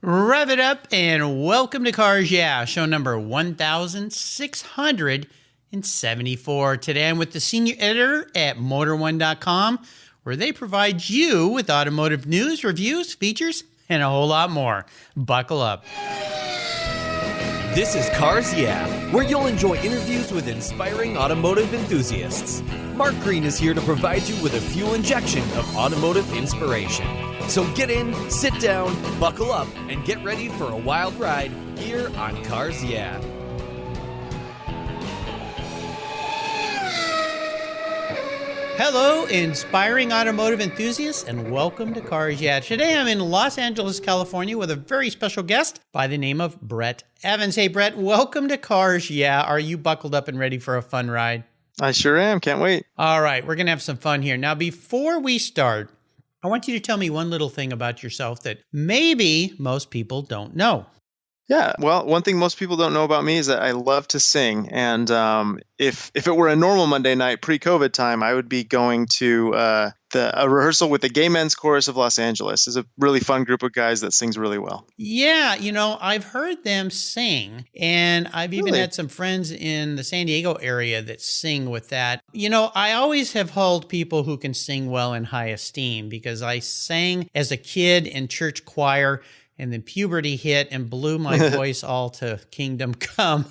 Rev it up and welcome to Cars Yeah, show number 1674. Today I'm with the senior editor at Motor1.com, where they provide you with automotive news, reviews, features, and a whole lot more. Buckle up. This is Cars Yeah, where you'll enjoy interviews with inspiring automotive enthusiasts. Mark Green is here to provide you with a fuel injection of automotive inspiration. So get in, sit down, buckle up, and get ready for a wild ride here on Cars Yeah. Hello, inspiring automotive enthusiasts, and welcome to Cars Yeah. Today I'm in Los Angeles, California with a very special guest by the name of Brett Evans. Hey, Brett, welcome to Cars Yeah. Are you buckled up and ready for a fun ride? I sure am. Can't wait. All right, we're going to have some fun here. Now, before we start, I want you to tell me one little thing about yourself that maybe most people don't know. Yeah. Well, one thing most people don't know about me is that I love to sing. And if it were a normal Monday night pre-COVID time, I would be going to a rehearsal with the Gay Men's Chorus of Los Angeles. It's a really fun group of guys that sings really well. Yeah, I've heard them sing, and I've even had some friends in the San Diego area that sing with that. I always have held people who can sing well in high esteem because I sang as a kid in church choir, and then puberty hit and blew my voice all to kingdom come.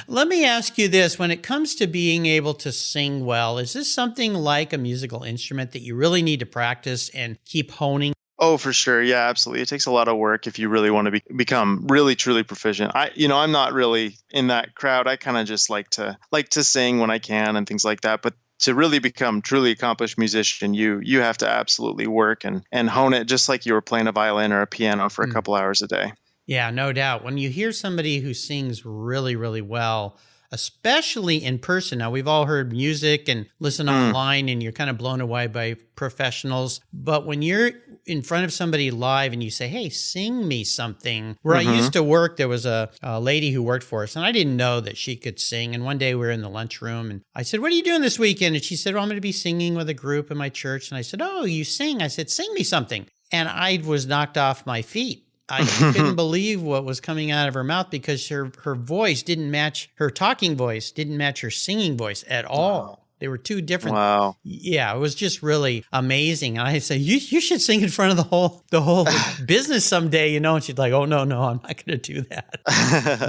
Let me ask you this. When it comes to being able to sing well, is this something like a musical instrument that you really need to practice and keep honing? Oh, for sure. Yeah, absolutely. It takes a lot of work if you really want to become really, truly proficient. I'm not really in that crowd. I kind of just like to sing when I can and things like that. But to really become truly accomplished musician, you have to absolutely work and hone it just like you were playing a violin or a piano for a couple hours a day. Yeah, no doubt. When you hear somebody who sings really, really well, especially in person. Now, we've all heard music and listen online and you're kind of blown away by professionals. But when you're in front of somebody live and you say, hey, sing me something. Where I used to work, there was a lady who worked for us and I didn't know that she could sing. And one day we were in the lunchroom and I said, what are you doing this weekend? And she said, well, I'm going to be singing with a group in my church. And I said, oh, you sing? I said, sing me something. And I was knocked off my feet. I couldn't believe what was coming out of her mouth because her voice didn't match, her talking voice didn't match her singing voice at all. Wow. They were two different. Wow. Yeah, it was just really amazing. And I said, you should sing in front of the whole business someday, And she's like, oh, no, I'm not going to do that.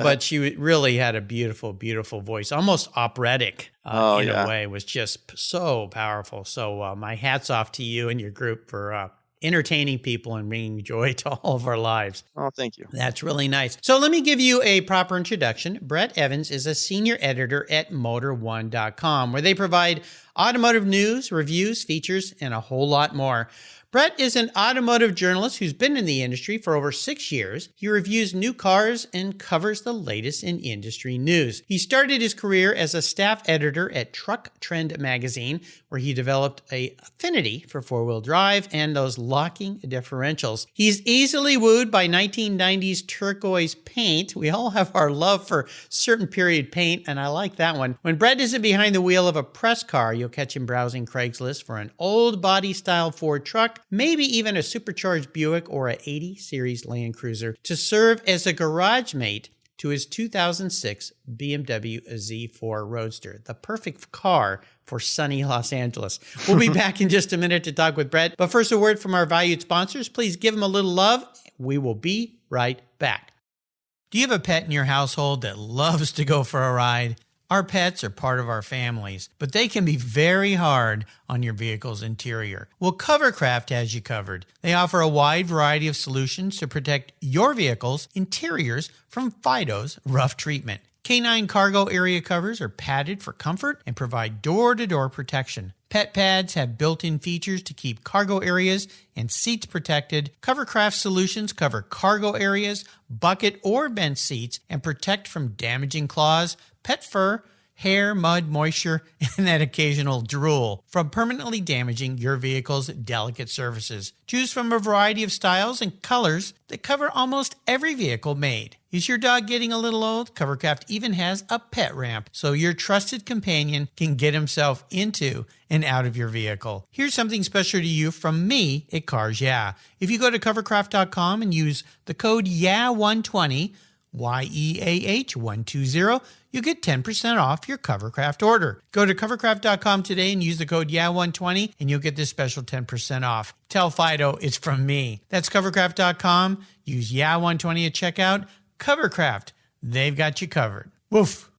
But she really had a beautiful, beautiful voice, almost operatic in a way. It was just so powerful. So my hat's off to you and your group for entertaining people and bringing joy to all of our lives. Oh, thank you. That's really nice. So let me give you a proper introduction. Brett Evans is a senior editor at Motor1.com, where they provide automotive news, reviews, features, and a whole lot more. Brett is an automotive journalist who's been in the industry for over 6 years. He reviews new cars and covers the latest in industry news. He started his career as a staff editor at Truck Trend magazine, where he developed an affinity for four-wheel drive and those locking differentials. He's easily wooed by 1990s turquoise paint. We all have our love for certain period paint, and I like that one. When Brett isn't behind the wheel of a press car, you'll catch him browsing Craigslist for an old body-style Ford truck, maybe even a supercharged Buick or a 80 series Land Cruiser to serve as a garage mate to his 2006 BMW Z4 Roadster, the perfect car for sunny Los Angeles. We'll be back in just a minute to talk with Brett, but first a word from our valued sponsors. Please give them a little love. We will be right back. Do you have a pet in your household that loves to go for a ride? Our pets are part of our families, but they can be very hard on your vehicle's interior. Well, Covercraft has you covered. They offer a wide variety of solutions to protect your vehicle's interiors from Fido's rough treatment. Canine cargo area covers are padded for comfort and provide door-to-door protection. Pet pads have built-in features to keep cargo areas and seats protected. Covercraft solutions cover cargo areas, bucket or bench seats, and protect from damaging claws, pet fur, hair, mud, moisture, and that occasional drool from permanently damaging your vehicle's delicate surfaces. Choose from a variety of styles and colors that cover almost every vehicle made. Is your dog getting a little old? Covercraft even has a pet ramp so your trusted companion can get himself into and out of your vehicle. Here's something special to you from me at Cars Yeah. If you go to covercraft.com and use the code YEAH120, YEAH120, you get 10% off your Covercraft order. Go to covercraft.com today and use the code YEAH120 and you'll get this special 10% off. Tell Fido it's from me. That's covercraft.com. Use YEAH120 at checkout. Covercraft, they've got you covered. Woof.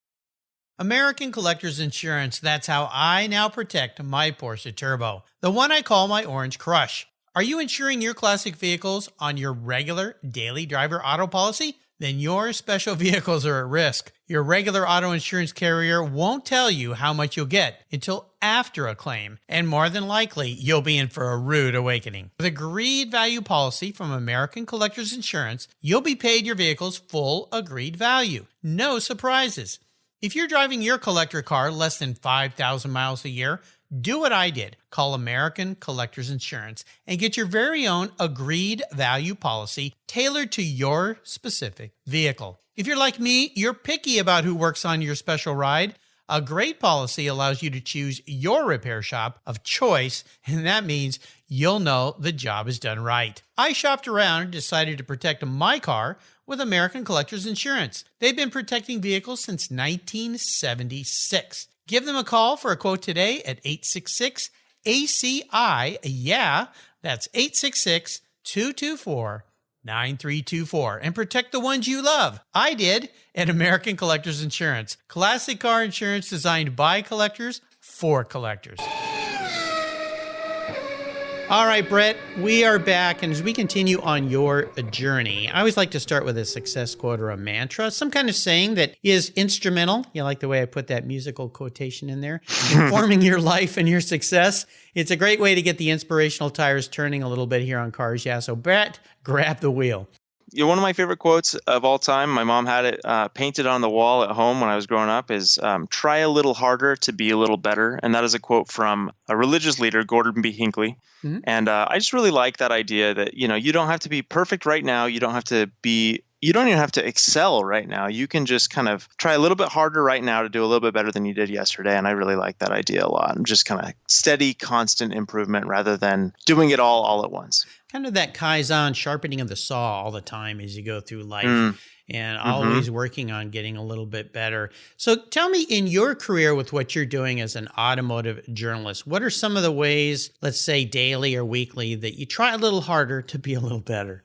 American Collectors Insurance, that's how I now protect my Porsche Turbo, the one I call my Orange Crush. Are you insuring your classic vehicles on your regular daily driver auto policy? Then your special vehicles are at risk. Your regular auto insurance carrier won't tell you how much you'll get until after a claim, and more than likely, you'll be in for a rude awakening. With agreed value policy from American Collectors Insurance, you'll be paid your vehicle's full agreed value. No surprises. If you're driving your collector car less than 5,000 miles a year, do what I did. Call American Collectors Insurance and get your very own agreed value policy tailored to your specific vehicle. If you're like me, you're picky about who works on your special ride. A great policy allows you to choose your repair shop of choice, and that means you'll know the job is done right. I shopped around and decided to protect my car with American Collectors Insurance. They've been protecting vehicles since 1976. Give them a call for a quote today at 866-ACI-YEAH. That's 866-224-9324. And protect the ones you love. I did at American Collectors Insurance. Classic car insurance designed by collectors for collectors. All right, Brett, we are back. And as we continue on your journey, I always like to start with a success quote or a mantra, some kind of saying that is instrumental. You like the way I put that musical quotation in there? Informing your life and your success. It's a great way to get the inspirational tires turning a little bit here on Cars Yeah. So, Brett, grab the wheel. You know, one of my favorite quotes of all time, my mom had it painted on the wall at home when I was growing up, is try a little harder to be a little better. And that is a quote from a religious leader, Gordon B. Hinckley. Mm-hmm. And I just really like that idea that, you know, you don't have to be perfect right now. You don't even have to excel right now. You can just kind of try a little bit harder right now to do a little bit better than you did yesterday. And I really like that idea a lot. I'm just kind of steady, constant improvement rather than doing it all at once. Kind of that Kaizen sharpening of the saw all the time as you go through life and always working on getting a little bit better. So tell me, in your career with what you're doing as an automotive journalist, what are some of the ways, let's say daily or weekly, that you try a little harder to be a little better?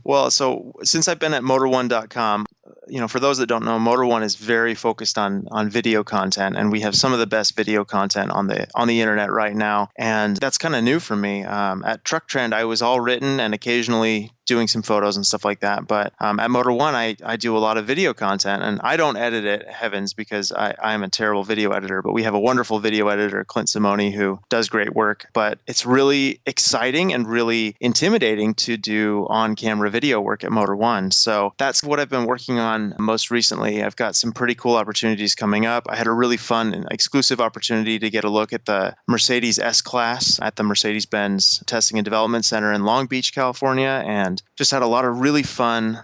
Well, so since I've been at Motor1.com, you know, for those that don't know, Motor1 is very focused on video content, and we have some of the best video content on the internet right now. And that's kind of new for me. At Truck Trend, I was all written and occasionally doing some photos and stuff like that. But at Motor1, I do a lot of video content, and I don't edit it, heavens, because I'm a terrible video editor. But we have a wonderful video editor, Clint Simoni, who does great work. But it's really exciting and really intimidating to do on-camera video work at Motor1. So that's what I've been working on most recently. I've got some pretty cool opportunities coming up. I had a really fun and exclusive opportunity to get a look at the Mercedes S-Class at the Mercedes-Benz Testing and Development Center in Long Beach, California, and just had a lot of really fun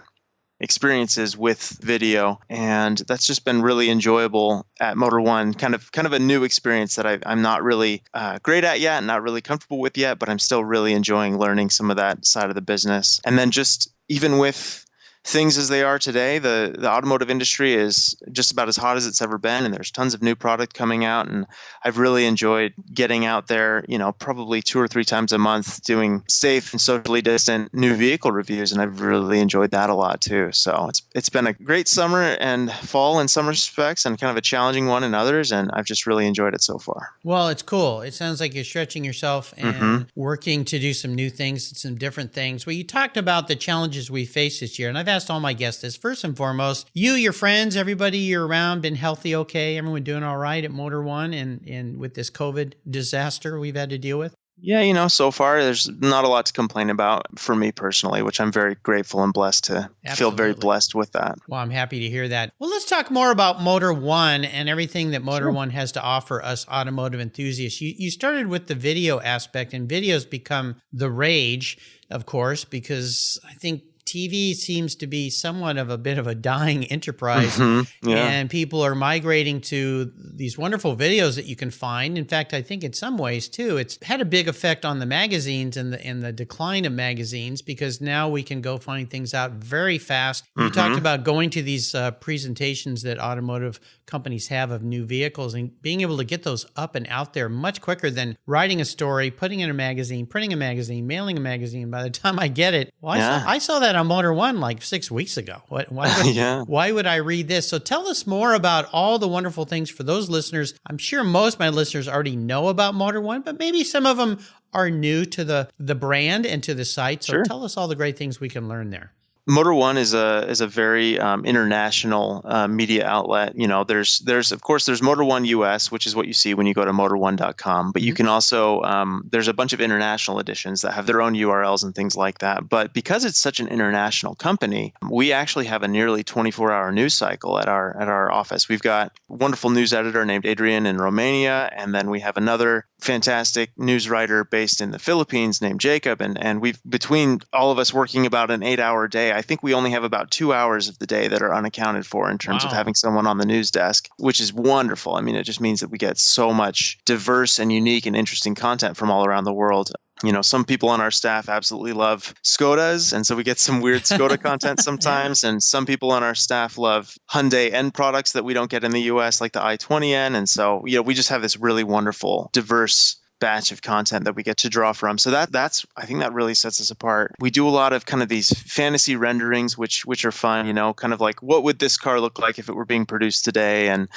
experiences with video, and that's just been really enjoyable at Motor1. Kind of a new experience that I'm not really great at yet, not really comfortable with yet, but I'm still really enjoying learning some of that side of the business. And then just even with things as they are today, the automotive industry is just about as hot as it's ever been, and there's tons of new product coming out, and I've really enjoyed getting out there, you know, probably 2 or 3 times a month doing safe and socially distant new vehicle reviews, and I've really enjoyed that a lot too. So it's been a great summer and fall in some respects, and kind of a challenging one in others, and I've just really enjoyed it so far. Well, it's cool. It sounds like you're stretching yourself and working to do some new things, some different things. Well, you talked about the challenges we faced this year, and I've asked all my guests this. First and foremost, you, your friends, everybody you're around, been healthy, okay? Everyone doing all right at Motor1 and with this COVID disaster we've had to deal with? Yeah, so far there's not a lot to complain about for me personally, which I'm very grateful and blessed to feel very Absolutely. blessed with that. Well, I'm happy to hear that. Well, let's talk more about Motor One and everything that Motor One has to offer us automotive enthusiasts. You started with the video aspect, and video's become the rage, of course, because I think TV seems to be somewhat of a bit of a dying enterprise, Yeah. and people are migrating to these wonderful videos that you can find. In fact, I think in some ways too, it's had a big effect on the magazines and the decline of magazines, because now we can go find things out very fast. You talked about going to these presentations that automotive companies have of new vehicles and being able to get those up and out there much quicker than writing a story, putting in a magazine, printing a magazine, mailing a magazine. By the time I get it, well, I saw that on Motor One like 6 weeks ago. Why would I read this? So tell us more about all the wonderful things for those listeners. I'm sure most of my listeners already know about Motor One, but maybe some of them are new to the brand and to the site. So tell us all the great things we can learn there. Motor One is a very international media outlet. There's of course there's Motor One US, which is what you see when you go to motor1.com. But you can also there's a bunch of international editions that have their own URLs and things like that. But because it's such an international company, we actually have a nearly 24-hour news cycle at our office. We've got a wonderful news editor named Adrian in Romania, and then we have another fantastic news writer based in the Philippines named Jacob. And we've, between all of us working about an 8-hour day, I think we only have about 2 hours of the day that are unaccounted for in terms of having someone on the news desk, which is wonderful. I mean, it just means that we get so much diverse and unique and interesting content from all around the world. Some people on our staff absolutely love Skodas, and so we get some weird Skoda content sometimes. And some people on our staff love Hyundai end products that we don't get in the US, like the i20N. And so, we just have this really wonderful, diverse batch of content that we get to draw from. So that's I think that really sets us apart. We do a lot of kind of these fantasy renderings, which are fun, kind of like, what would this car look like if it were being produced today? And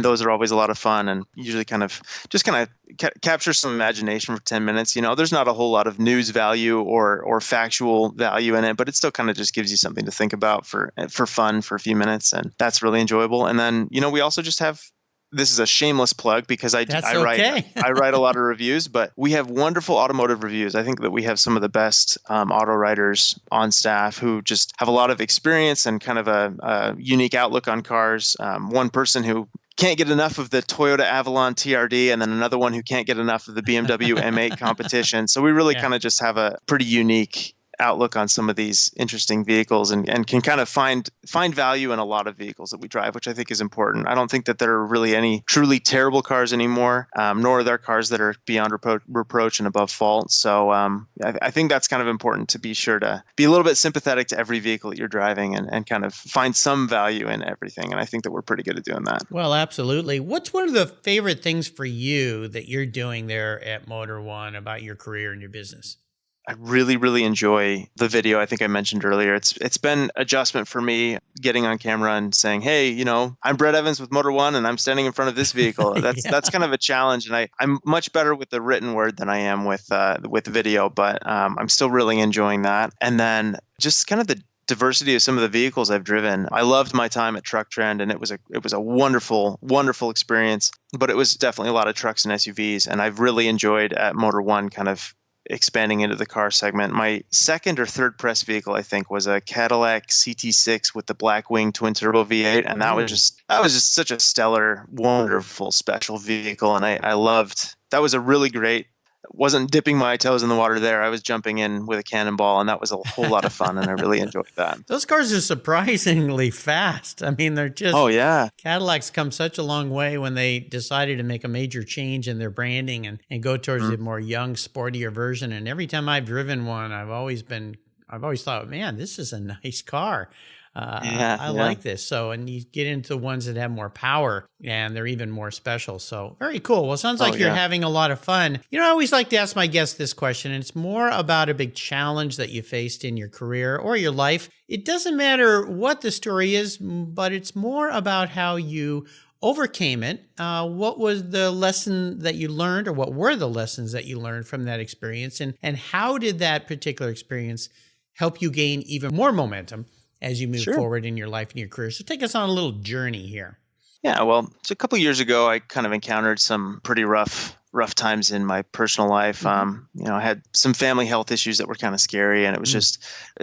those are always a lot of fun, and usually kind of capture some imagination for 10 minutes. There's not a whole lot of news value or factual value in it, but it still kind of just gives you something to think about for fun for a few minutes, and that's really enjoyable. And then we also just have, this is a shameless plug because I write a lot of reviews, but we have wonderful automotive reviews. I think that we have some of the best auto writers on staff who just have a lot of experience and kind of a unique outlook on cars. One person who can't get enough of the Toyota Avalon TRD, and then another one who can't get enough of the BMW M8 competition. So we really kind of just have a pretty unique outlook on some of these interesting vehicles, and can kind of find value in a lot of vehicles that we drive, which I think is important. I don't think that there are really any truly terrible cars anymore, nor are there cars that are beyond reproach and above fault. So I think that's kind of important, to be sure to be a little bit sympathetic to every vehicle that you're driving, and kind of find some value in everything. And I think that we're pretty good at doing that. Well, absolutely. What's one of the favorite things for you that you're doing there at Motor One about your career and your business? I really, really enjoy the video. I think I mentioned earlier, it's been adjustment for me getting on camera and saying, hey, I'm Brett Evans with Motor One and I'm standing in front of this vehicle. That's kind of a challenge. And I'm much better with the written word than I am with video, but I'm still really enjoying that. And then just kind of the diversity of some of the vehicles I've driven. I loved my time at Truck Trend, and it was a wonderful, wonderful experience, but it was definitely a lot of trucks and SUVs. And I've really enjoyed at Motor One kind of expanding into the car segment. My second or third press vehicle, I think, was a Cadillac CT6 with the Blackwing twin turbo V8, and that was just such a stellar, wonderful, special vehicle. And I loved that. Was a really great. Wasn't dipping my toes in the water there. I was jumping in with a cannonball, and that was a whole lot of fun, and I really enjoyed that. Those cars are surprisingly fast. I mean, they're just... Oh, yeah. Cadillac's come such a long way when they decided to make a major change in their branding and go towards the more young, sportier version. And every time I've driven one, I've always thought, man, this is a nice car. I like this. So, and you get into the ones that have more power and they're even more special. So very cool. Well, it sounds like you're having a lot of fun. I always like to ask my guests this question, and it's more about a big challenge that you faced in your career or your life. It doesn't matter what the story is, but it's more about how you overcame it. What was the lesson that you learned, or what were the lessons that you learned from that experience? And how did that particular experience help you gain even more momentum as you move forward in your life and your career? So take us on a little journey here. Yeah, well, so a couple of years ago, I kind of encountered some pretty rough rough times in my personal life. I had some family health issues that were kind of scary, and it's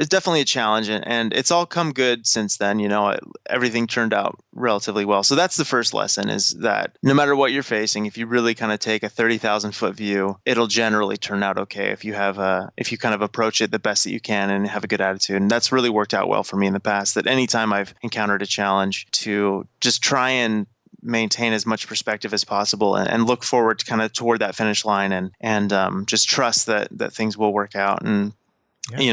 definitely a challenge, and it's all come good since then. Everything turned out relatively well. So that's the first lesson, is that no matter what you're facing, if you really kind of take a 30,000 foot view, it'll generally turn out okay if you kind of approach it the best that you can and have a good attitude. And that's really worked out well for me in the past, that anytime I've encountered a challenge, to just try and maintain as much perspective as possible and look forward kind of toward that finish line and just trust that things will work out. And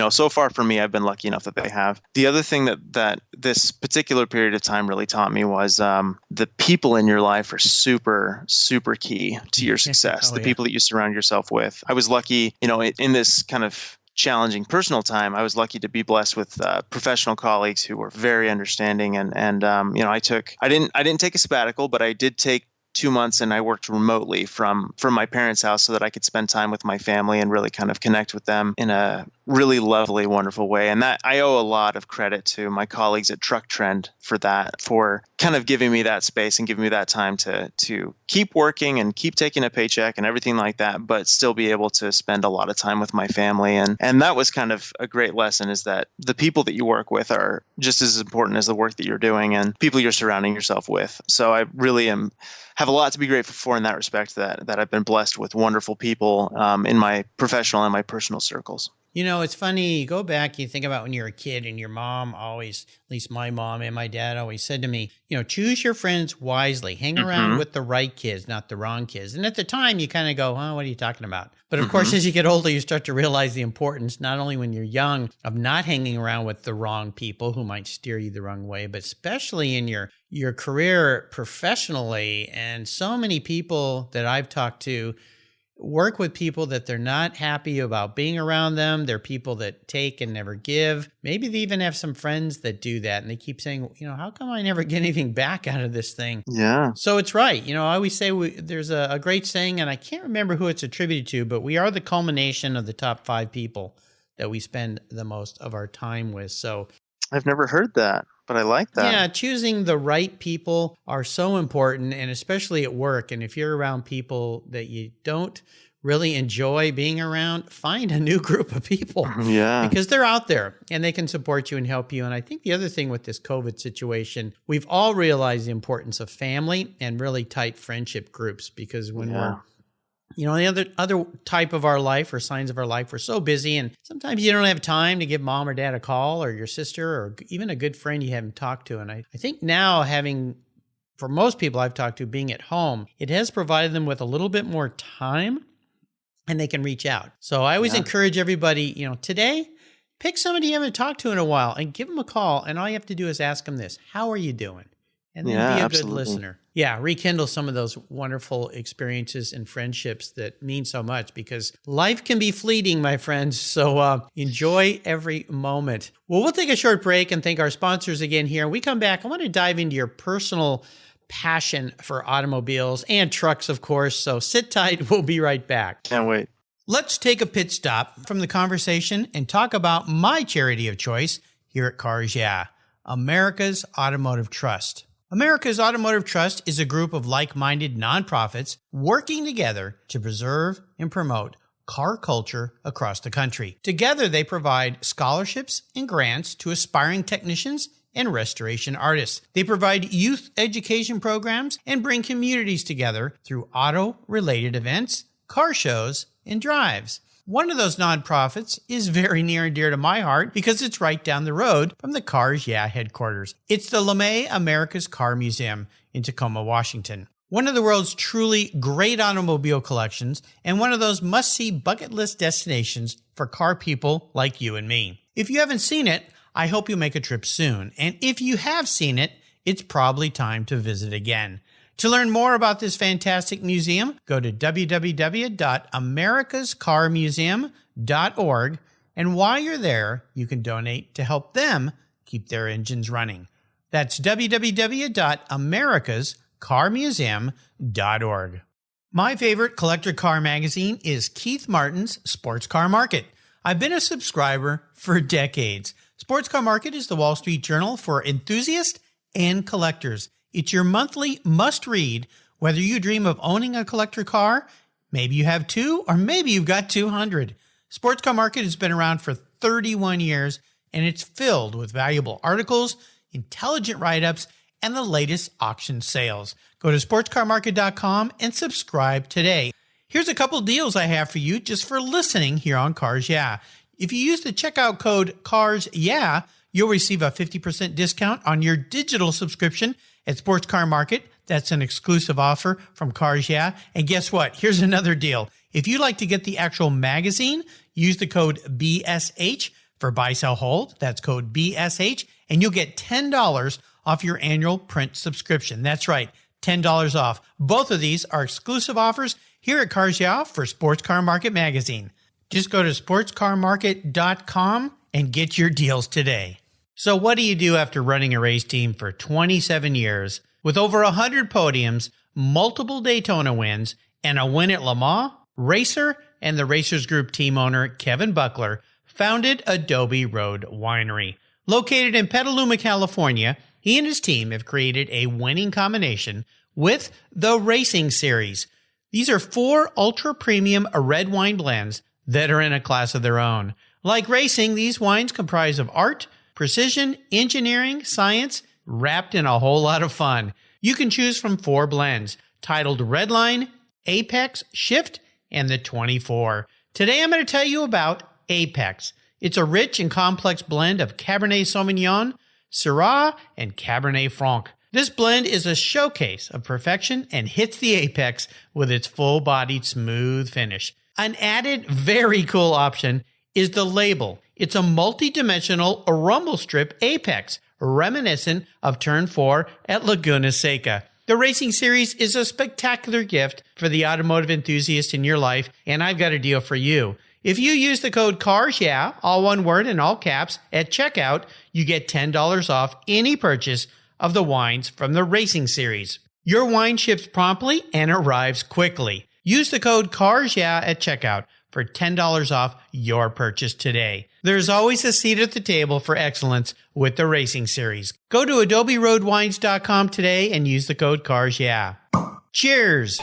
so far for me, I've been lucky enough that they have. The other thing that this particular period of time really taught me was the people in your life are super, super key to your success. People that you surround yourself with. I was lucky, in this kind of challenging personal time, I was lucky to be blessed with professional colleagues who were very understanding. And I didn't take a sabbatical, but I did take 2 months, and I worked remotely from my parents' house so that I could spend time with my family and really kind of connect with them in a really lovely, wonderful way. And that I owe a lot of credit to my colleagues at Truck Trend for that, for kind of giving me that space and giving me that time to keep working and keep taking a paycheck and everything like that, but still be able to spend a lot of time with my family. And that was kind of a great lesson, is that the people that you work with are just as important as the work that you're doing and people you're surrounding yourself with. So I really have a lot to be grateful for in that respect, that I've been blessed with wonderful people in my professional and my personal circles. It's funny, you go back, you think about when you're a kid, and your mom always, at least my mom and my dad always said to me, choose your friends wisely, hang around with the right kids, not the wrong kids. And at the time you kind of go, what are you talking about? But of course, as you get older, you start to realize the importance, not only when you're young, of not hanging around with the wrong people who might steer you the wrong way, but especially in your career professionally. And so many people that I've talked to work with people that they're not happy about being around them. They're people that take and never give. Maybe they even have some friends that do that, and they keep saying, how come I never get anything back out of this thing? Yeah. So it's right. I always say there's a great saying, and I can't remember who it's attributed to, but we are the culmination of the top 5 people that we spend the most of our time with. So I've never heard that, but I like that. Yeah, choosing the right people are so important, and especially at work. And if you're around people that you don't really enjoy being around, find a new group of people. Yeah. Because they're out there and they can support you and help you. And I think the other thing with this COVID situation, we've all realized the importance of family and really tight friendship groups, because when we're the other type of our life or signs of our life, we're so busy, and sometimes you don't have time to give mom or dad a call, or your sister, or even a good friend you haven't talked to. And I think now, for most people I've talked to, being at home, it has provided them with a little bit more time, and they can reach out. So I always encourage everybody, today, pick somebody you haven't talked to in a while and give them a call. And all you have to do is ask them this: how are you doing? And then be a good listener. Yeah, rekindle some of those wonderful experiences and friendships that mean so much, because life can be fleeting, my friends. So enjoy every moment. Well, we'll take a short break and thank our sponsors again here. When we come back, I want to dive into your personal passion for automobiles and trucks, of course. So sit tight. We'll be right back. Can't wait. Let's take a pit stop from the conversation and talk about my charity of choice here at Cars Yeah, America's Automotive Trust. America's Automotive Trust is a group of like-minded nonprofits working together to preserve and promote car culture across the country. Together, they provide scholarships and grants to aspiring technicians and restoration artists. They provide youth education programs and bring communities together through auto-related events, car shows, and drives. One of those nonprofits is very near and dear to my heart because it's right down the road from the Cars Yeah headquarters. It's the LeMay America's Car Museum in Tacoma, Washington. One of the world's truly great automobile collections, and one of those must-see bucket list destinations for car people like you and me. If you haven't seen it, I hope you'll make a trip soon. And if you have seen it, it's probably time to visit again. To learn more about this fantastic museum, go to www.americascarmuseum.org. And while you're there, you can donate to help them keep their engines running. That's www.americascarmuseum.org. My favorite collector car magazine is Keith Martin's Sports Car Market. I've been a subscriber for decades. Sports Car Market is the Wall Street Journal for enthusiasts and collectors. It's your monthly must-read, whether you dream of owning a collector car, Maybe you have 2, or maybe you've got 200. Sports Car Market has been around for 31 years, and it's filled with valuable articles, intelligent write-ups, and the latest auction sales. Go to sportscarmarket.com and subscribe today. Here's a couple deals I have for you just for listening here on Cars Yeah. If you use the checkout code Cars Yeah, you'll receive a 50% discount on your digital subscription at Sports Car Market. That's an exclusive offer from Cars Yeah. And guess what? Here's another deal. If you'd like to get the actual magazine, use the code BSH for Buy, Sell, Hold. That's code BSH, and you'll get $10 off your annual print subscription. That's right, $10 off. Both of these are exclusive offers here at Cars Yeah for Sports Car Market Magazine. Just go to sportscarmarket.com and get your deals today. So what do you do after running a race team for 27 years with over 100 podiums, multiple Daytona wins, and a win at Le Mans? Racer and the Racers Group team owner Kevin Buckler founded Adobe Road Winery. Located in Petaluma, California, he and his team have created a winning combination with the Racing Series. These are 4 ultra-premium red wine blends that are in a class of their own. Like racing, these wines comprise of art, precision, engineering, science, wrapped in a whole lot of fun. You can choose from 4 blends, titled Redline, Apex, Shift, and the 24. Today I'm going to tell you about Apex. It's a rich and complex blend of Cabernet Sauvignon, Syrah, and Cabernet Franc. This blend is a showcase of perfection and hits the apex with its full-bodied, smooth finish. An added, very cool option is the label. It's a multi-dimensional rumble strip apex, reminiscent of Turn 4 at Laguna Seca. The Racing Series is a spectacular gift for the automotive enthusiast in your life, and I've got a deal for you. If you use the code CARS, yeah, all one word in all caps, at checkout, you get $10 off any purchase of the wines from the Racing Series. Your wine ships promptly and arrives quickly. Use the code CARS, yeah, at checkout for $10 off your purchase today. There's always a seat at the table for excellence with the Racing Series. Go to adoberoadwines.com today and use the code CARS, yeah. Cheers!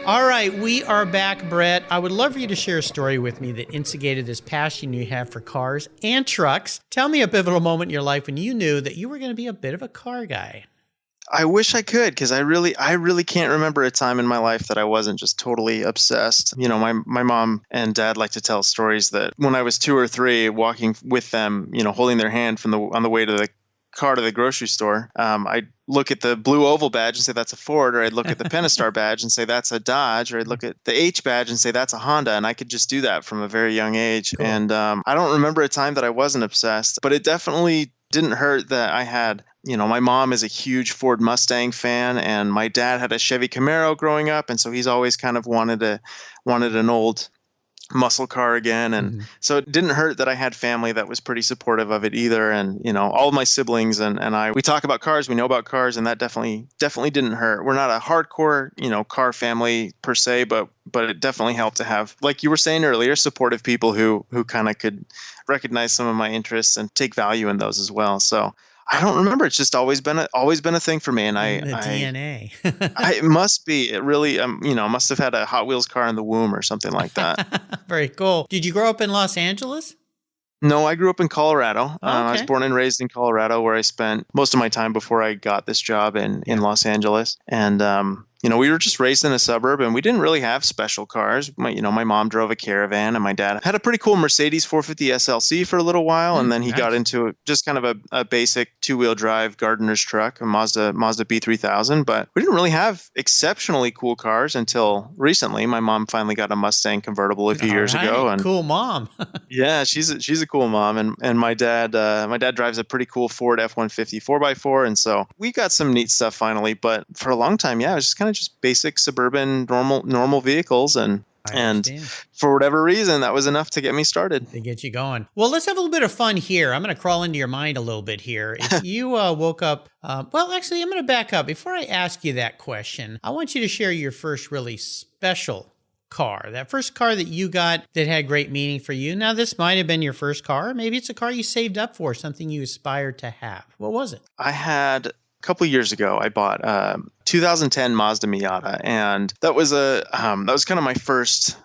All right, we are back, Brett. I would love for you to share a story with me that instigated this passion you have for cars and trucks. Tell me a pivotal moment in your life when you knew that you were going to be a bit of a car guy. I wish I could, because I really can't remember a time in my life that I wasn't just totally obsessed. You know, my mom and dad like to tell stories that when I was 2 or 3, walking with them, you know, holding their hand on the way to the car to the grocery store, I'd look at the blue oval badge and say that's a Ford, or I'd look at the Pentastar badge and say that's a Dodge, or I'd look at the H badge and say that's a Honda, and I could just do that from a very young age. Cool. And I don't remember a time that I wasn't obsessed, but it definitely didn't hurt that I had, you know, my mom is a huge Ford Mustang fan, and my dad had a Chevy Camaro growing up, and so he's always kind of wanted an old muscle car again. And so it didn't hurt that I had family that was pretty supportive of it either. And, you know, all of my siblings and we talk about cars, we know about cars, and that definitely didn't hurt. We're not a hardcore, you know, car family per se, but it definitely helped to have, like you were saying earlier, supportive people who kind of could recognize some of my interests and take value in those as well. So I don't remember. It's just always been a thing for me, and DNA. It must be. It really, you know, must have had a Hot Wheels car in the womb or something like that. Very cool. Did you grow up in Los Angeles? No, I grew up in Colorado. Okay. I was born and raised in Colorado, where I spent most of my time before I got this job in Los Angeles. And you know, we were just raised in a suburb, and we didn't really have special cars. My mom drove a Caravan, and my dad had a pretty cool Mercedes 450 SLC for a little while, and then he got into just kind of a basic 2-wheel drive gardener's truck, a Mazda B3000. But we didn't really have exceptionally cool cars until recently. My mom finally got a Mustang convertible a few years ago, and cool mom. Yeah, she's a cool mom, and my dad drives a pretty cool Ford F-150 4x4, and so we got some neat stuff finally. But for a long time, yeah, it was just kind of just basic suburban normal vehicles, and for whatever reason that was enough to get me started, to get you going. Well, let's have a little bit of fun here. I'm going to crawl into your mind a little bit here. If you woke up, well, actually, I'm going to back up. Before I ask you that question, I want you to share your first really special car, that first car that you got that had great meaning for you. Now, this might have been your first car. Maybe it's a car you saved up for, something you aspired to have. What was it? I had couple years ago, I bought 2010 Mazda Miata, and that was kind of my first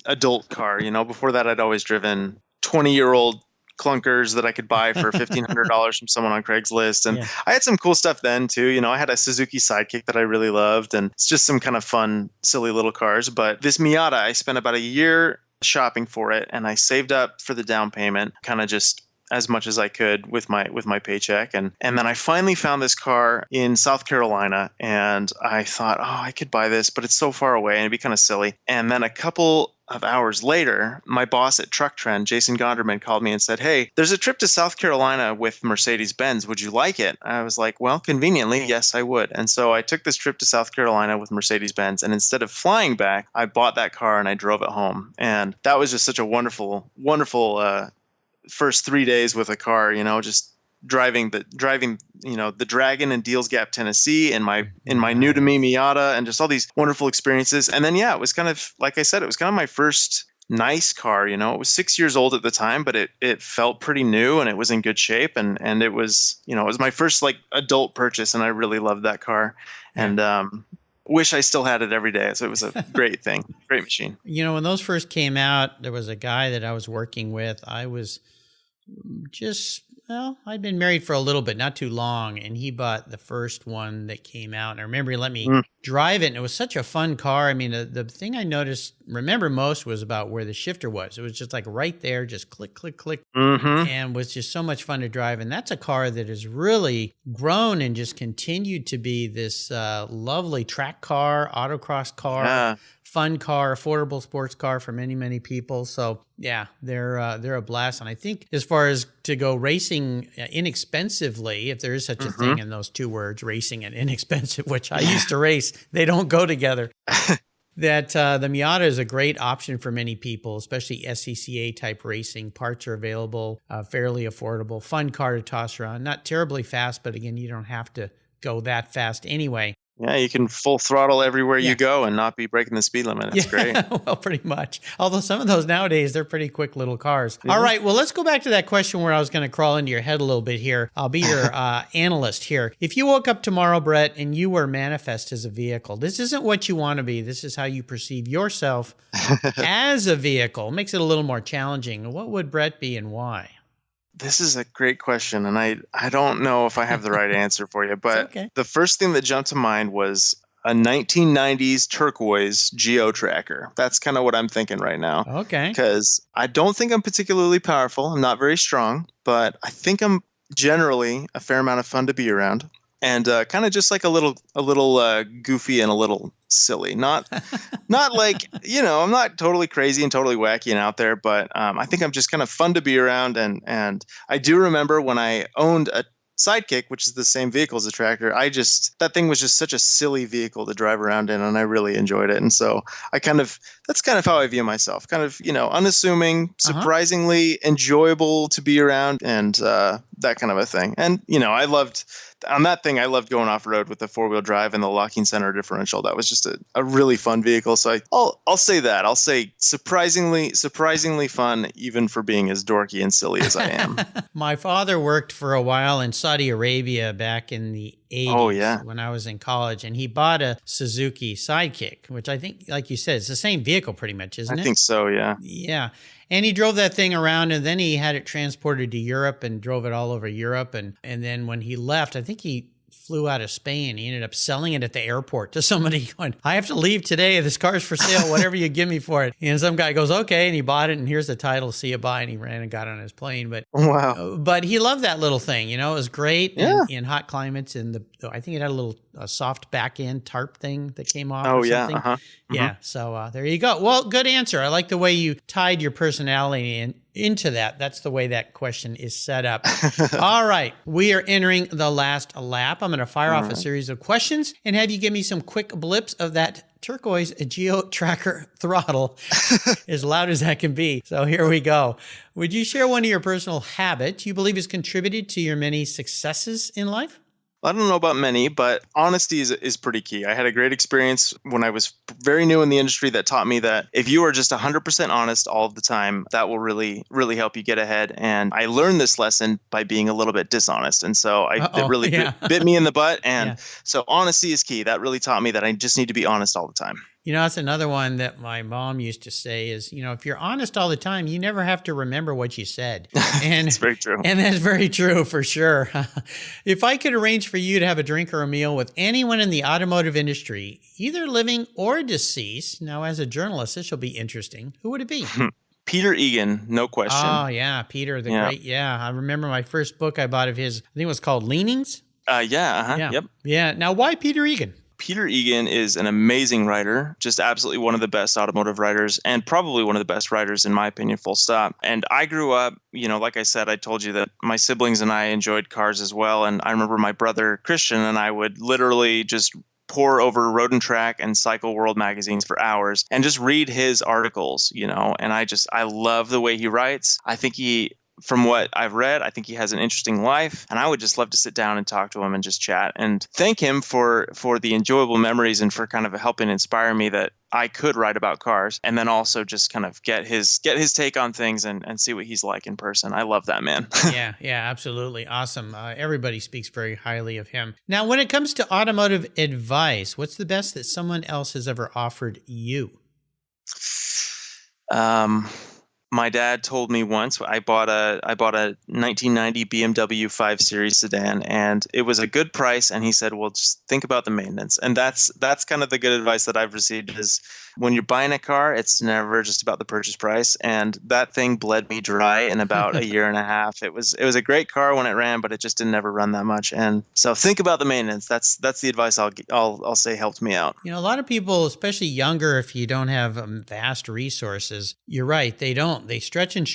adult car. Before that, I'd always driven 20-year-old clunkers that I could buy for $1,500 from someone on Craigslist. And I had some cool stuff then too. I had a Suzuki Sidekick that I really loved, and it's just some kind of fun, silly little cars. But this Miata, I spent about a year shopping for it, and I saved up for the down payment, kind of just as much as I could with my paycheck. And then I finally found this car in South Carolina, and I thought, oh, I could buy this, but it's so far away and it'd be kind of silly. And then a couple of hours later, my boss at Truck Trend, Jason Gonderman, called me and said, hey, there's a trip to South Carolina with Mercedes-Benz. Would you like it? I was like, well, conveniently, yes, I would. And so I took this trip to South Carolina with Mercedes-Benz, and instead of flying back, I bought that car and I drove it home. And that was just such a wonderful, wonderful first 3 days with a car, just driving the Dragon in Deals Gap, Tennessee, in my new to me Miata, and just all these wonderful experiences. And then it was kind of, like I said, it was kind of my first nice car. It was 6 years old at the time, but it felt pretty new and it was in good shape, and it was it was my first like adult purchase, and I really loved that car. And wish I still had it every day. So it was a great thing, great machine. When those first came out, there was a guy that I was working with. I was I'd been married for a little bit, not too long, and he bought the first one that came out. And I remember he let me drive it, and it was such a fun car. I mean, the thing I remember most was about where the shifter was. It was just like right there, just click, click, click, and was just so much fun to drive. And that's a car that has really grown and just continued to be this lovely track car, autocross car, fun car, affordable sports car for many, many people. So yeah, they're a blast. And I think as far as to go racing inexpensively, if there is such a thing in those two words, racing and inexpensive, which I used to race, they don't go together. That the Miata is a great option for many people, especially SCCA type racing. Parts are available, fairly affordable, fun car to toss around. Not terribly fast, but again, you don't have to go that fast anyway. Yeah, you can full throttle everywhere you go and not be breaking the speed limit. It's great. Well, pretty much. Although some of those nowadays, they're pretty quick little cars. All right, well, let's go back to that question where I was going to crawl into your head a little bit here. I'll be your analyst here. If you woke up tomorrow, Brett, and you were manifest as a vehicle, this isn't what you want to be. This is how you perceive yourself as a vehicle. It makes it a little more challenging. What would Brett be and why? This is a great question, and I don't know if I have the right answer for you, but the first thing that jumped to mind was a 1990s turquoise Geo Tracker. That's kind of what I'm thinking right now. Okay. Because I don't think I'm particularly powerful. I'm not very strong, but I think I'm generally a fair amount of fun to be around. And kind of just like a little goofy and a little silly. Not like, I'm not totally crazy and totally wacky and out there, but I think I'm just kind of fun to be around. And I do remember when I owned a Sidekick, which is the same vehicle as a tractor, that thing was just such a silly vehicle to drive around in, and I really enjoyed it. And so that's kind of how I view myself, kind of, unassuming, surprisingly enjoyable to be around, and that kind of a thing. And, I loved going off road with the 4-wheel drive and the locking center differential. That was just a really fun vehicle. So I'll say that. I'll say surprisingly fun, even for being as dorky and silly as I am. My father worked for a while in Saudi Arabia back in the 80s when I was in college, and he bought a Suzuki Sidekick, which I think, like you said, it's the same vehicle pretty much, isn't it? I think so, yeah. Yeah. And he drove that thing around, and then he had it transported to Europe and drove it all over Europe. And then when he left, I think he flew out of Spain. He ended up selling it at the airport to somebody going, I have to leave today. This car's for sale, whatever you give me for it. And some guy goes, okay. And he bought it, and here's the title, see you bye. And he ran and got on his plane. But wow. But he loved that little thing. It was great in hot climates. And I think it had a soft back end tarp thing that came off or something. Yeah. So there you go. Well, good answer. I like the way you tied your personality into that. That's the way that question is set up. All right. We are entering the last lap. I'm going to fire off a series of questions and have you give me some quick blips of that turquoise Geo Tracker throttle as loud as that can be. So here we go. Would you share one of your personal habits you believe has contributed to your many successes in life? I don't know about many, but honesty is pretty key. I had a great experience when I was very new in the industry that taught me that if you are just 100% honest all of the time, that will really, really help you get ahead. And I learned this lesson by being a little bit dishonest. And so it really bit me in the butt. And so honesty is key. That really taught me that I just need to be honest all the time. That's another one that my mom used to say is, if you're honest all the time, you never have to remember what you said. And it's very true. And that's very true for sure. If I could arrange for you to have a drink or a meal with anyone in the automotive industry, either living or deceased, now as a journalist, this will be interesting. Who would it be? Peter Egan, no question. Oh, yeah. Peter, the great. Yeah. I remember my first book I bought of his, I think it was called Leanings. Yep. Yeah. Now, why Peter Egan? Peter Egan is an amazing writer, just absolutely one of the best automotive writers and probably one of the best writers in my opinion, full stop. And I grew up, like I said, I told you that my siblings and I enjoyed cars as well. And I remember my brother Christian and I would literally just pore over Road and Track and Cycle World magazines for hours and just read his articles, and I love the way he writes. I think from what I've read, I think he has an interesting life, and I would just love to sit down and talk to him and just chat and thank him for the enjoyable memories and for kind of helping inspire me that I could write about cars, and then also just kind of get his take on things and see what he's like in person. I love that man. Yeah, absolutely. Awesome. Everybody speaks very highly of him. Now, when it comes to automotive advice, what's the best that someone else has ever offered you? My dad told me once I bought a 1990 BMW 5 Series sedan, and it was a good price. And he said, "Well, just think about the maintenance." And that's kind of the good advice that I've received is when you're buying a car, it's never just about the purchase price. And that thing bled me dry in about a year and a half. It was a great car when it ran, but it just didn't ever run that much. And so think about the maintenance. That's the advice I'll say helped me out. A lot of people, especially younger, if you don't have vast resources, you're right. They don't. They stretch and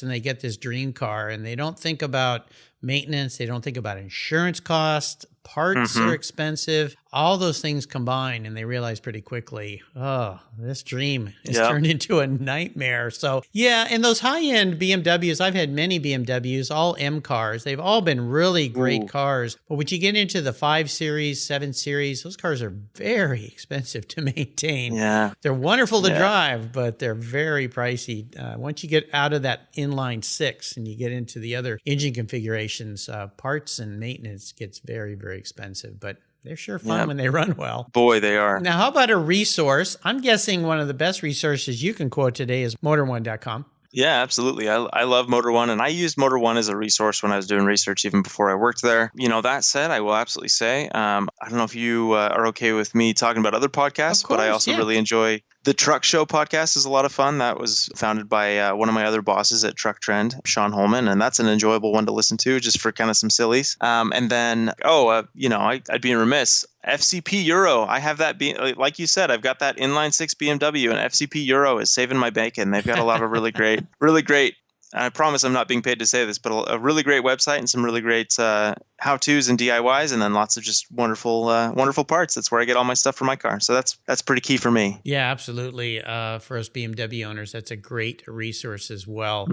they get this dream car and they don't think about maintenance. They don't think about insurance costs. Parts are expensive. All those things combine, and they realize pretty quickly, oh, this dream is turned into a nightmare. So, and those high-end BMWs, I've had many BMWs, all M cars. They've all been really great cars. But when you get into the 5 Series, 7 Series, those cars are very expensive to maintain. Yeah. They're wonderful to drive, but they're very pricey. Once you get out of that inline 6 and you get into the other engine configurations, parts and maintenance gets very, very expensive, but they're sure fun when they run well. Boy, they are. Now, how about a resource? I'm guessing one of the best resources you can quote today is motor1.com. Yeah, absolutely. I love Motor One, and I used Motor One as a resource when I was doing research even before I worked there. That said, I will absolutely say, I don't know if you are okay with me talking about other podcasts, but I also really enjoy the Truck Show podcast. Is a lot of fun. That was founded by one of my other bosses at Truck Trend, Sean Holman, and that's an enjoyable one to listen to just for kind of some sillies. And then, I'd be remiss. FCP Euro. I have that, like you said, I've got that inline 6 BMW, and FCP Euro is saving my bacon. They've got a lot of really great, I promise I'm not being paid to say this, but a really great website and some really great how-tos and DIYs, and then lots of just wonderful parts. That's where I get all my stuff for my car. So that's pretty key for me. Yeah, absolutely. For us BMW owners, that's a great resource as well.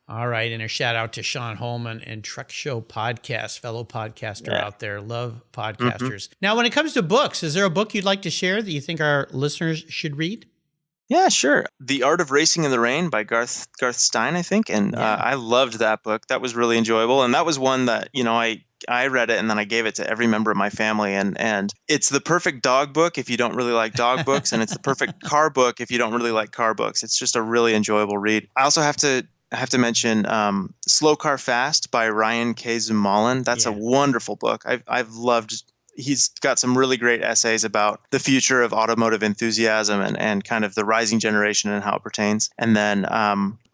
All right. And a shout out to Sean Holman and Truck Show Podcast, fellow podcaster out there. Love podcasters. Now, when it comes to books, is there a book you'd like to share that you think our listeners should read? Yeah, sure. The Art of Racing in the Rain by Garth Stein, I think. And I loved that book. That was really enjoyable. And that was one that, I read it and then I gave it to every member of my family. And it's the perfect dog book if you don't really like dog books. And it's the perfect car book if you don't really like car books. It's just a really enjoyable read. I also have to mention Slow Car Fast by Ryan K. Zumalin. That's a wonderful book. I've loved. He's got some really great essays about the future of automotive enthusiasm and kind of the rising generation and how it pertains. And then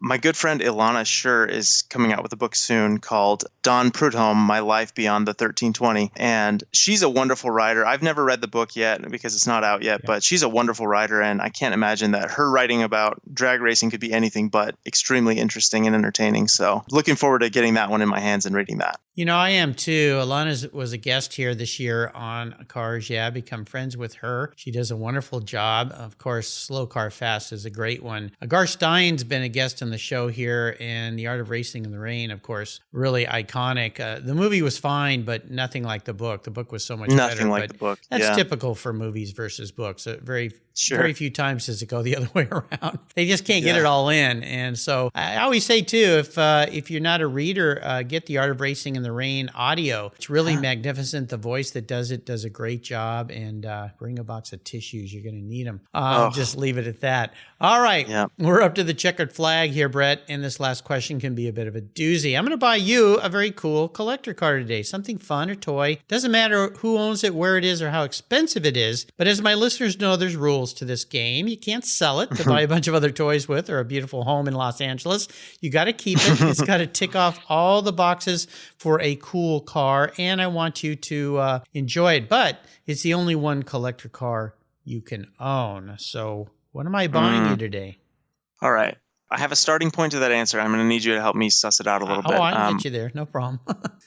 my good friend Ilana Schur is coming out with a book soon called Don Prudhomme, My Life Beyond the 1320. And she's a wonderful writer. I've never read the book yet because it's not out yet, but she's a wonderful writer. And I can't imagine that her writing about drag racing could be anything but extremely interesting and entertaining. So looking forward to getting that one in my hands and reading that. I am too. Alana was a guest here this year on Cars. Yeah, become friends with her. She does a wonderful job. Of course, Slow Car Fast is a great one. Gar Stein's been a guest on from the show here, and The Art of Racing in the Rain, of course, really iconic. The movie was fine, but nothing like the book. The book was so much better. Nothing like the book. That's typical for movies versus books. Very few times does it go the other way around. They just can't get it all in. And so I always say too, if you're not a reader, get The Art of Racing in the Rain audio. It's really magnificent. The voice that does it does a great job. And bring a box of tissues. You're going to need them. Just leave it at that. All right. We're up to the checkered flag here, Brett. And this last question can be a bit of a doozy. I'm going to buy you a very cool collector car today. Something fun or toy. Doesn't matter who owns it, where it is, or how expensive it is. But as my listeners know, there's rules to this game. You can't sell it to buy a bunch of other toys with or a beautiful home in Los Angeles. You got to keep it. It's got to tick off all the boxes for a cool car. And I want you to enjoy it. But it's the only one collector car you can own. So what am I buying you today? All right. I have a starting point to that answer. I'm going to need you to help me suss it out a little bit. Oh, I can get you there. No problem.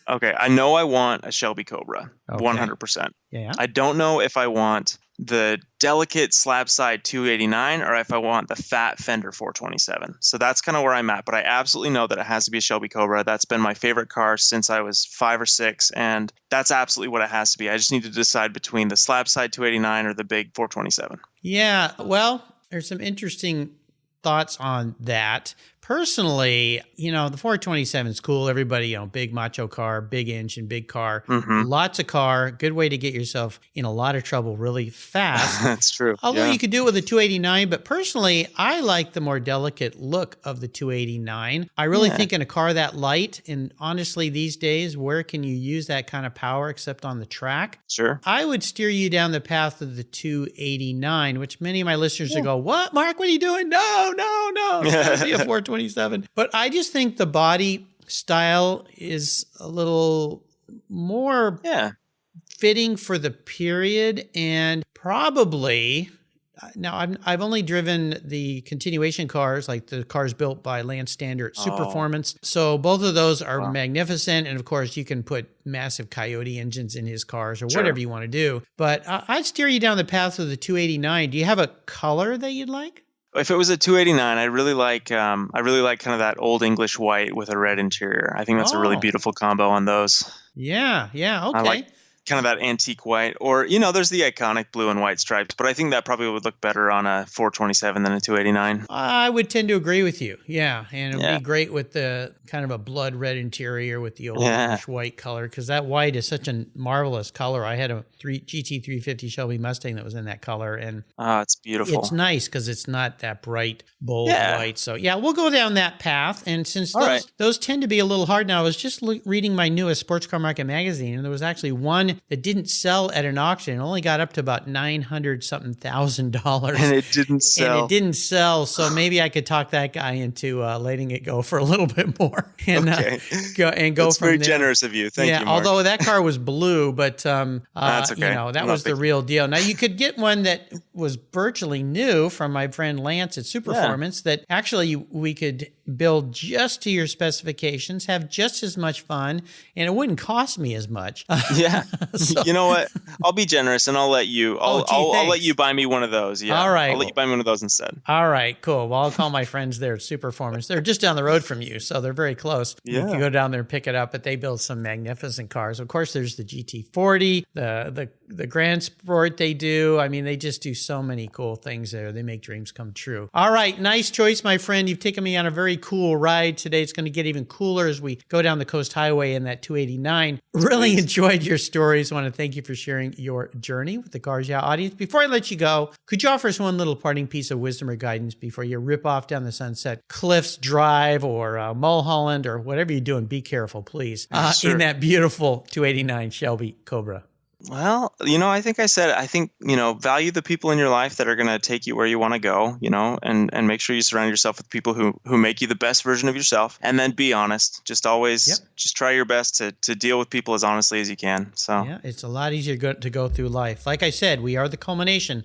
Okay. I know I want a Shelby Cobra, 100%. Yeah. I don't know if I want the delicate slab side 289 or if I want the fat Fender 427. So that's kind of where I'm at. But I absolutely know that it has to be a Shelby Cobra. That's been my favorite car since I was 5 or 6. And that's absolutely what it has to be. I just need to decide between the slab side 289 or the big 427. Yeah. Well, there's some interesting thoughts on that. Personally, the 427 is cool. Everybody, big macho car, big engine, big car, lots of car, good way to get yourself in a lot of trouble really fast. That's true. Although you could do it with a 289, but personally, I like the more delicate look of the 289. I really think in a car that light, and honestly, these days, where can you use that kind of power except on the track? Sure. I would steer you down the path of the 289, which many of my listeners will go, "What, Mark? What are you doing? No, it's got to be a 427." But I just think the body style is a little more fitting for the period, and probably now I've only driven the continuation cars, like the cars built by Lance Standard Superformance. So both of those are magnificent, and of course you can put massive Coyote engines in his cars or whatever you want to do. But I'd steer you down the path of the 289. Do you have a color that you'd like? If it was a 289, I really like kind of that old English white with a red interior. I think that's a really beautiful combo on those. Yeah, okay. I like kind of that antique white, or there's the iconic blue and white stripes, but I think that probably would look better on a 427 than a 289. I would tend to agree with you. Yeah, and it would be great with the kind of a blood red interior with the old English white color, because that white is such a marvelous color. I had a GT350 Shelby Mustang that was in that color, and it's beautiful. It's nice because it's not that bright, bold white. So we'll go down that path. And since those tend to be a little hard now, I was just reading my newest Sports Car Market magazine, and there was actually one that didn't sell at an auction. It only got up to about $900-something thousand. And it didn't sell. So maybe I could talk that guy into letting it go for a little bit more. And, go That's from very there. Generous of you. Thank you, Mark. Although that car was blue, but that's okay. That was the real deal. Now you could get one that was virtually new from my friend Lance at Superformance that actually we could build just to your specifications, have just as much fun, and it wouldn't cost me as much. So, you know what? I'll be generous and I'll let you. I'll let you buy me one of those. Yeah. All right. I'll let you buy me one of those instead. All right. Cool. Well, I'll call my friends there at Superformance. They're just down the road from you, so they're very close. You can go down there and pick it up. But they build some magnificent cars. Of course, there's the GT40, the Grand Sport they do. I mean, they just do so many cool things there. They make dreams come true. All right. Nice choice, my friend. You've taken me on a very cool ride today. It's going to get even cooler as we go down the Coast Highway in that 289. Really enjoyed your stories. I want to thank you for sharing your journey with the Cars Yeah audience. Before I let you go, could you offer us one little parting piece of wisdom or guidance before you rip off down the Sunset Cliffs Drive or Mulholland or whatever you're doing? Be careful, please, in that beautiful 289 Shelby Cobra. Well, I think value the people in your life that are going to take you where you want to go, and make sure you surround yourself with people who make you the best version of yourself. And then be honest. Just always just try your best to deal with people as honestly as you can. So it's a lot easier to go through life. Like I said, we are the culmination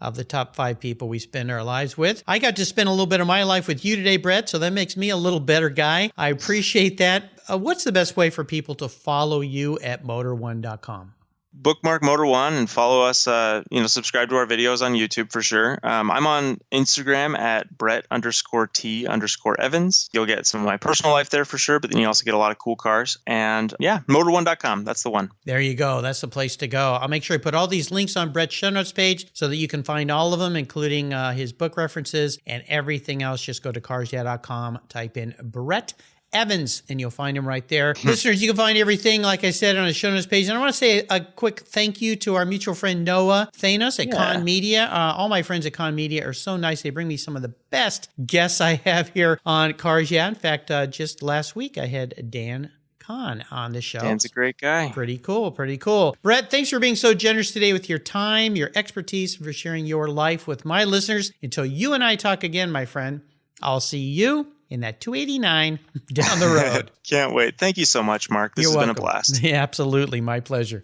of the top 5 people we spend our lives with. I got to spend a little bit of my life with you today, Brett, so that makes me a little better guy. I appreciate that. What's the best way for people to follow you at Motor1.com? bookmark Motor One and follow us. Subscribe to our videos on YouTube for sure. I'm on Instagram at Brett_T_Evans. You'll get some of my personal life there for sure, but then you also get a lot of cool cars. And yeah, motor1.com. That's the one. There you go. That's the place to go. I'll make sure I put all these links on Brett's show notes page so that you can find all of them, including his book references and everything else. Just go to carsyeah.com, type in Brett Evans, and you'll find him right there. Listeners, you can find everything, like I said, on the show notes page. And I want to say a quick thank you to our mutual friend Noah Thanos at Con Media. All my friends at Con Media are so nice. They bring me some of the best guests I have here on Cars Yeah. In fact, just last week I had Dan Kahn on the show. Dan's a great guy. Pretty cool. Brett, thanks for being so generous today with your time, your expertise, and for sharing your life with my listeners. Until you and I talk again, my friend, I'll see you in that 289 down the road. Can't wait. Thank you so much, Mark. This has been a blast. Yeah, absolutely. My pleasure.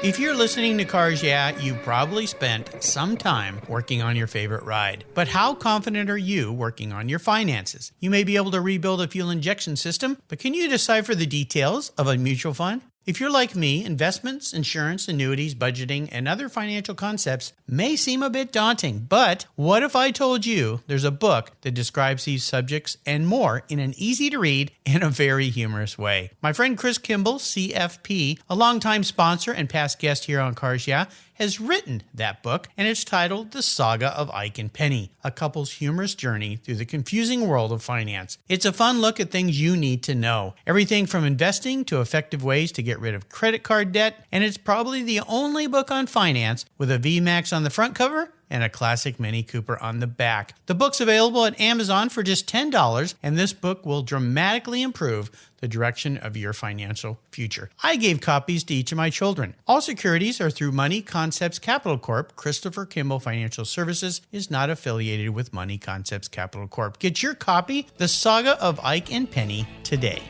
If you're listening to Cars Yeah, you probably spent some time working on your favorite ride. But how confident are you working on your finances? You may be able to rebuild a fuel injection system, but can you decipher the details of a mutual fund? If you're like me, investments, insurance, annuities, budgeting, and other financial concepts may seem a bit daunting, but what if I told you there's a book that describes these subjects and more in an easy-to-read and a very humorous way? My friend Chris Kimball, CFP, a longtime sponsor and past guest here on Cars Yeah, has written that book, and it's titled The Saga of Ike and Penny, a couple's humorous journey through the confusing world of finance. It's a fun look at things you need to know. Everything from investing to effective ways to get rid of credit card debt, and it's probably the only book on finance with a VMAX on the front cover and a classic Mini Cooper on the back. The book's available at Amazon for just $10, and this book will dramatically improve the direction of your financial future. I gave copies to each of my children. All securities are through Money Concepts Capital Corp. Christopher Kimball Financial Services is not affiliated with Money Concepts Capital Corp. Get your copy, The Saga of Ike and Penny, today.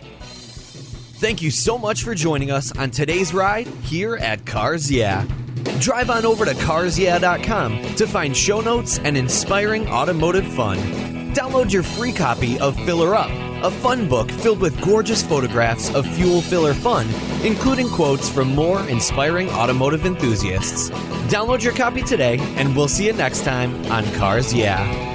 Thank you so much for joining us on today's ride here at Cars Yeah. Drive on over to carsyeah.com to find show notes and inspiring automotive fun. Download your free copy of Filler Up, a fun book filled with gorgeous photographs of fuel filler fun, including quotes from more inspiring automotive enthusiasts. Download your copy today, and we'll see you next time on Cars Yeah.